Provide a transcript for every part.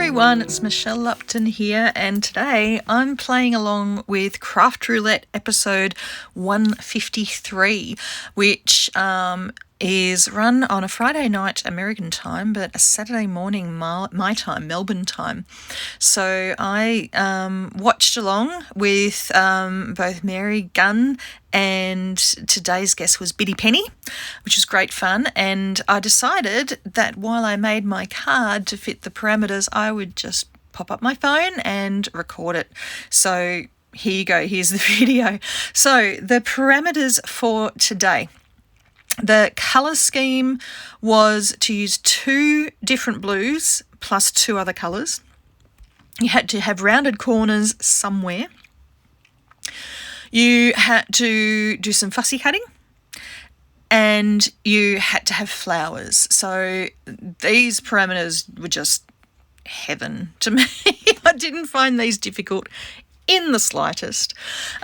everyone, it's Michelle Lupton here, and today I'm playing along with Craft Roulette episode 153, which is run on a Friday night American time, but a Saturday morning my time, Melbourne time. So I watched along with both Mary, Gunn, and today's guest was Biddy Penny, which was great fun. And I decided that while I made my card to fit the parameters, I would just pop up my phone and record it. So here you go, here's the video. So the parameters for today. The colour scheme was to use 2 different blues plus 2 other colours. You had to have rounded corners somewhere. You had to do some fussy cutting, and you had to have flowers. So these parameters were just heaven to me. I didn't find these difficult in the slightest.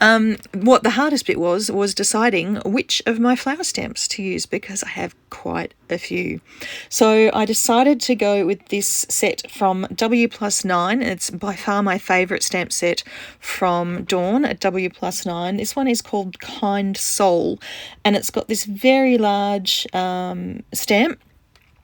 What the hardest bit was deciding which of my flower stamps to use, because I have quite a few. So I decided to go with this set from W+9. It's by far my favourite stamp set from Dawn at W+9. This one is called Kind Soul, and it's got this very large stamp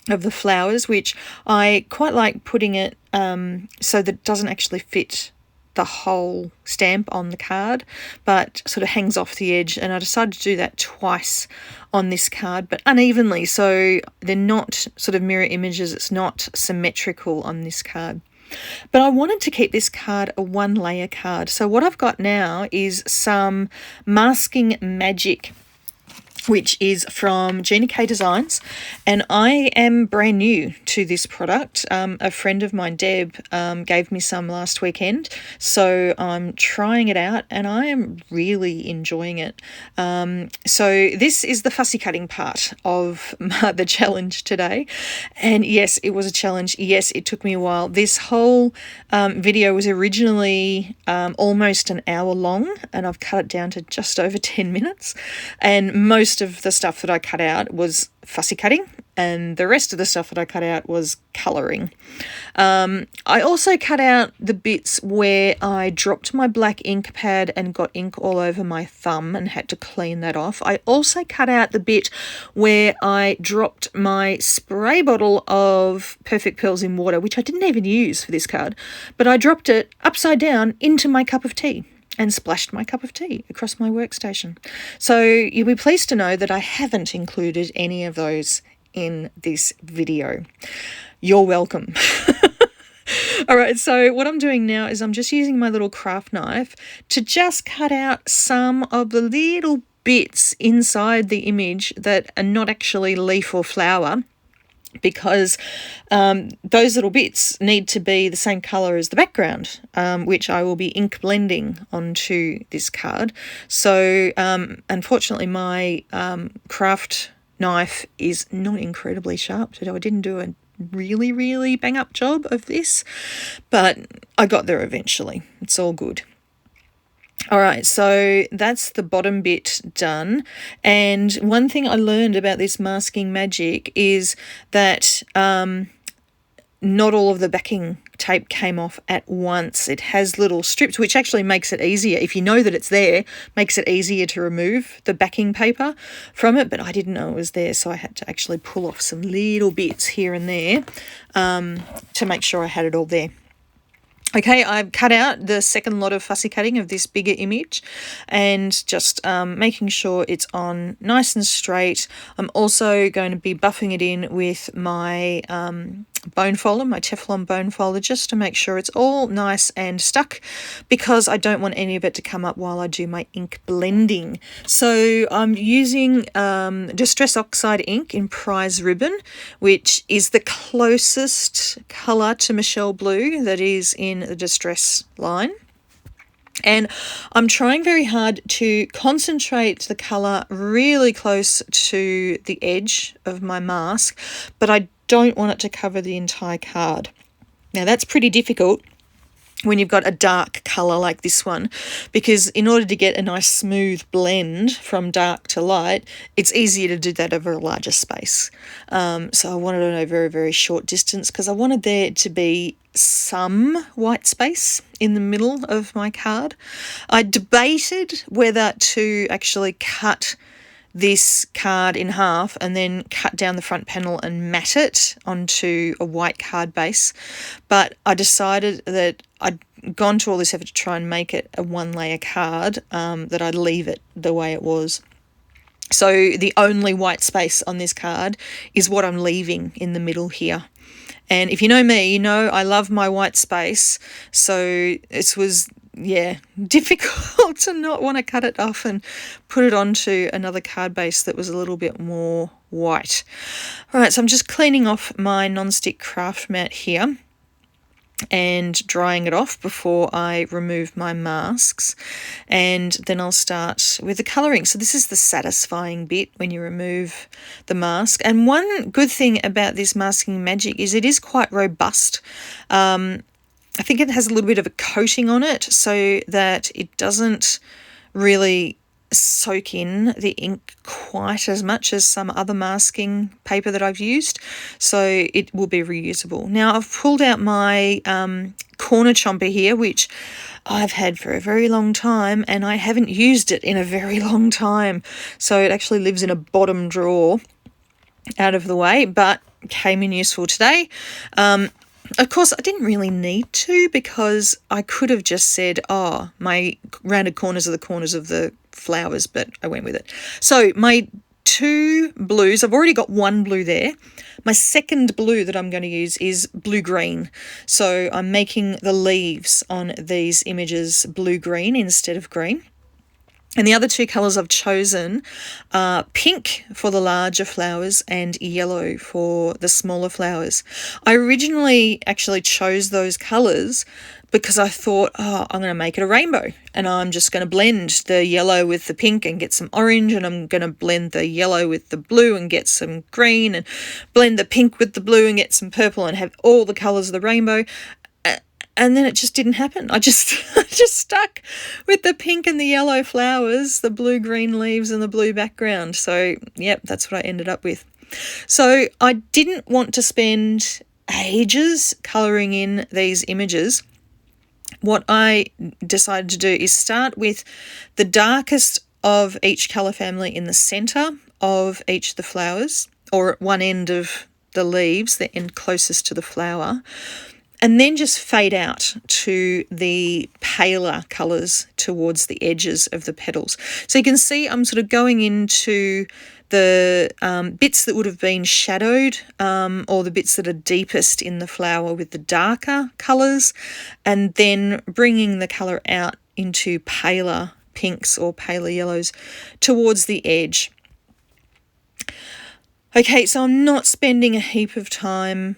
of the flowers, which I quite like putting it so that it doesn't actually fit the whole stamp on the card, but sort of hangs off the edge. And I decided to do that twice on this card, but unevenly, so they're not sort of mirror images. It's not symmetrical on this card. But I wanted to keep this card a 1-layer card. So what I've got now is some Masking Magic, which is from Gina K Designs, and I am brand new to this product. A friend of mine, Deb, gave me some last weekend, so I'm trying it out and I am really enjoying it. So this is the fussy cutting part of the challenge today, and yes, it was a challenge. Yes, it took me a while. This whole video was originally almost an hour long, and I've cut it down to just over 10 minutes, and most of the stuff that I cut out was fussy cutting, and the rest of the stuff that I cut out was colouring. I also cut out the bits where I dropped my black ink pad and got ink all over my thumb and had to clean that off. I also cut out the bit where I dropped my spray bottle of Perfect Pearls in water, which I didn't even use for this card, but I dropped it upside down into my cup of tea and splashed my cup of tea across my workstation. So you'll be pleased to know that I haven't included any of those in this video. You're welcome. All right, so what I'm doing now is I'm just using my little craft knife to just cut out some of the little bits inside the image that are not actually leaf or flower, because those little bits need to be the same colour as the background, which I will be ink blending onto this card. So unfortunately my craft knife is not incredibly sharp today. I didn't do a really bang up job of this, but I got there eventually. It's all good. All right, so that's the bottom bit done. And one thing I learned about this Masking Magic is that not all of the backing tape came off at once. It has little strips, which actually makes it easier. If you know that it's there, makes it easier to remove the backing paper from it. But I didn't know it was there, so I had to actually pull off some little bits here and there to make sure I had it all there. Okay, I've cut out the second lot of fussy cutting of this bigger image and just making sure it's on nice and straight. I'm also going to be buffing it in with my bone folder, my Teflon bone folder, just to make sure it's all nice and stuck, because I don't want any of it to come up while I do my ink blending. So I'm using Distress Oxide ink in Prize Ribbon, which is the closest colour to Michelle Blue that is in the Distress line. And I'm trying very hard to concentrate the colour really close to the edge of my mask, but I don't want it to cover the entire card. Now that's pretty difficult when you've got a dark colour like this one, because in order to get a nice smooth blend from dark to light, it's easier to do that over a larger space. So I wanted it on a very short distance, because I wanted there to be some white space in the middle of my card. I debated whether to actually cut this card in half and then cut down the front panel and mat it onto a white card base, but I decided that I'd gone to all this effort to try and make it a one layer card, that I'd leave it the way it was. So the only white space on this card is what I'm leaving in the middle here. And if you know me, you know I love my white space, so it was, difficult to not want to cut it off and put it onto another card base that was a little bit more white. All right, so I'm just cleaning off my non-stick craft mat here and drying it off before I remove my masks, and then I'll start with the colouring. So this is the satisfying bit when you remove the mask, and one good thing about this masking magic is it is quite robust. I think it has a little bit of a coating on it so that it doesn't really soak in the ink quite as much as some other masking paper that I've used, so it will be reusable. Now I've pulled out my corner chomper here, which I've had for a very long time and I haven't used it in a very long time, so it actually lives in a bottom drawer out of the way, but came in useful today. Of course, I didn't really need to, because I could have just said, oh, my rounded corners are the corners of the flowers, but I went with it. So my two blues, I've already got one blue there. My second blue that I'm going to use is blue-green. So I'm making the leaves on these images blue-green instead of green. And the other two colours I've chosen are pink for the larger flowers and yellow for the smaller flowers. I originally actually chose those colours because I thought, oh, I'm going to make it a rainbow, and I'm just going to blend the yellow with the pink and get some orange, and I'm going to blend the yellow with the blue and get some green, and blend the pink with the blue and get some purple, and have all the colours of the rainbow. And then it just didn't happen. I just stuck with the pink and the yellow flowers, the blue-green leaves and the blue background. So, yep, that's what I ended up with. So I didn't want to spend ages colouring in these images. What I decided to do is start with the darkest of each colour family in the centre of each of the flowers, or at one end of the leaves, the end closest to the flower, and then just fade out to the paler colours towards the edges of the petals. So you can see I'm sort of going into the bits that would have been shadowed, or the bits that are deepest in the flower with the darker colours, and then bringing the colour out into paler pinks or paler yellows towards the edge. Okay, so I'm not spending a heap of time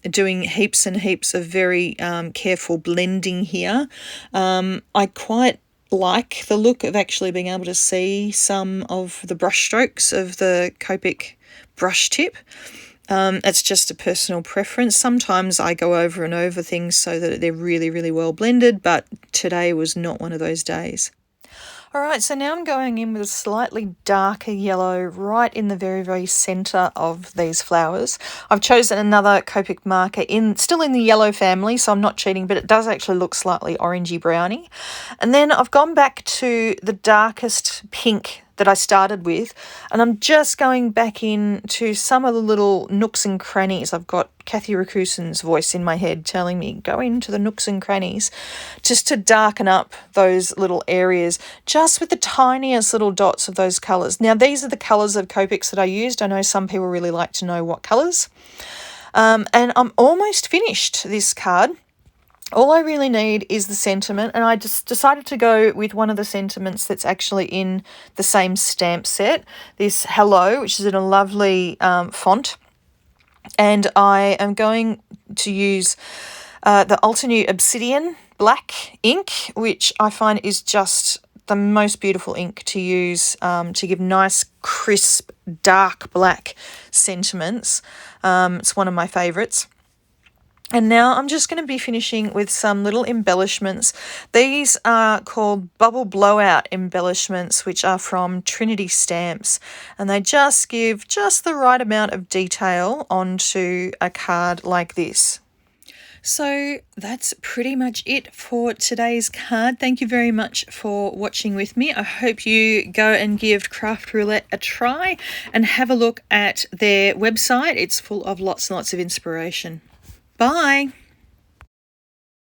doing heaps and heaps of very careful blending here. I quite like the look of actually being able to see some of the brush strokes of the Copic brush tip. It's just a personal preference. Sometimes I go over and over things so that they're really, really well blended, but today was not one of those days. All right, so now I'm going in with a slightly darker yellow right in the very, very centre of these flowers. I've chosen another Copic marker still in the yellow family, so I'm not cheating, but it does actually look slightly orangey browny. And then I've gone back to the darkest pink that I started with, and I'm just going back into some of the little nooks and crannies. I've got Kathy Rakusen's voice in my head telling me, go into the nooks and crannies, just to darken up those little areas, just with the tiniest little dots of those colours. Now, these are the colours of Copics that I used. I know some people really like to know what colours. And I'm almost finished this card. All I really need is the sentiment, and I just decided to go with one of the sentiments that's actually in the same stamp set, this Hello, which is in a lovely font. And I am going to use the Ultra Obsidian black ink, which I find is just the most beautiful ink to use to give nice, crisp, dark black sentiments. It's one of my favourites. And now I'm just going to be finishing with some little embellishments. These are called Bubble Blowout embellishments, which are from Trinity stamps. And they just give just the right amount of detail onto a card like this. So that's pretty much it for today's card. Thank you very much for watching with me. I hope you go and give Craft Roulette a try and have a look at their website. It's full of lots and lots of inspiration. Bye.